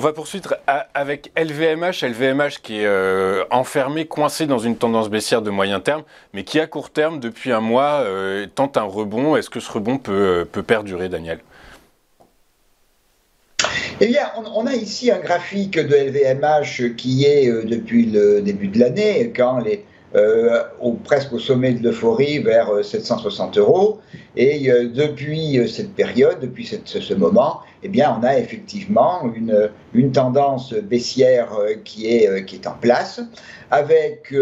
va poursuivre avec LVMH. LVMH qui est enfermé, coincé dans une tendance baissière de moyen terme, mais qui à court terme, depuis un mois, tente un rebond. Est-ce que ce rebond peut perdurer, Daniel? Eh bien, on a ici un graphique de LVMH qui est depuis le début de l'année, quand presque au sommet de l'euphorie, vers 760 euros. Et depuis cette période, depuis ce moment, eh bien, on a effectivement une tendance baissière qui est en place, avec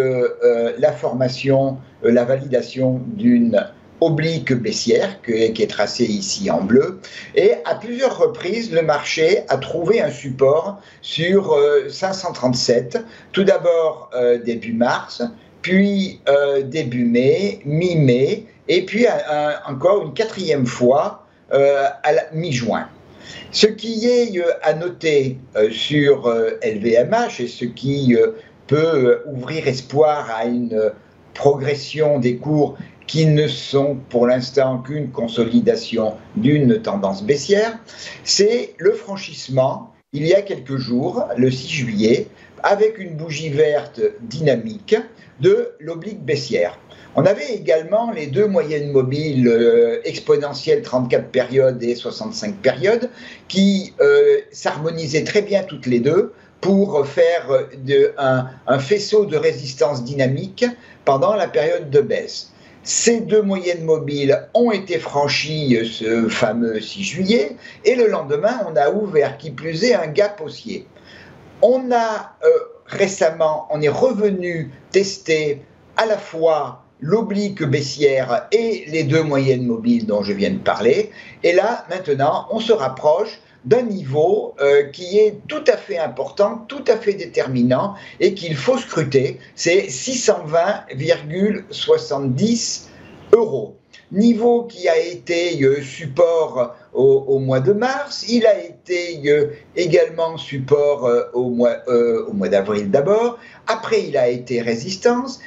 la formation, la validation d'une oblique baissière qui est tracée ici en bleu, et à plusieurs reprises le marché a trouvé un support sur 537, tout d'abord début mars, puis début mai, mi-mai, et puis encore une quatrième fois à la mi-juin. Ce qui est à noter sur LVMH, et ce qui peut ouvrir espoir à une progression des cours qui ne sont pour l'instant qu'une consolidation d'une tendance baissière, c'est le franchissement, il y a quelques jours, le 6 juillet, avec une bougie verte dynamique de l'oblique baissière. On avait également les deux moyennes mobiles exponentielles 34 périodes et 65 périodes qui s'harmonisaient très bien toutes les deux pour faire un faisceau de résistance dynamique pendant la période de baisse. Ces deux moyennes mobiles ont été franchies ce fameux 6 juillet et le lendemain, on a ouvert, qui plus est, un gap haussier. Récemment, on est revenu tester à la fois l'oblique baissière et les deux moyennes mobiles dont je viens de parler. Et là, maintenant, on se rapproche d'un niveau qui est tout à fait important, tout à fait déterminant et qu'il faut scruter, c'est 620,70 euros. Niveau qui a été support au mois de mars, il a été également support au mois d'avril d'abord, après il a été résistance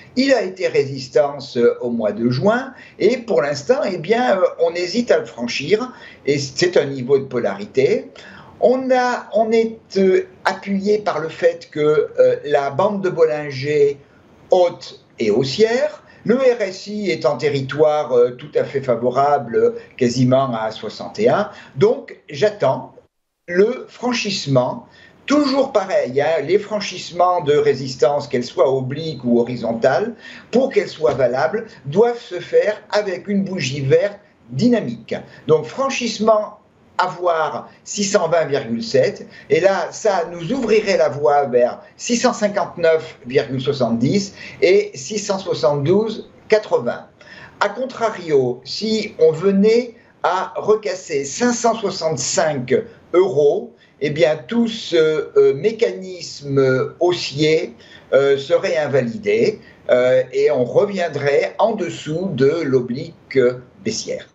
au mois de juin, et pour l'instant, eh bien, on hésite à le franchir, et c'est un niveau de polarité. On est appuyé par le fait que la bande de Bollinger haute et haussière. Le RSI est en territoire tout à fait favorable, quasiment à 61. Donc, j'attends le franchissement. Toujours pareil, hein, les franchissements de résistance, qu'elles soient obliques ou horizontales, pour qu'elles soient valables, doivent se faire avec une bougie verte dynamique. Donc, franchissement à voir 620,7 et là ça nous ouvrirait la voie vers 659,70 et 672,80. A contrario, si on venait à recasser 565 euros, eh bien tout ce mécanisme haussier serait invalidé et on reviendrait en dessous de l'oblique baissière.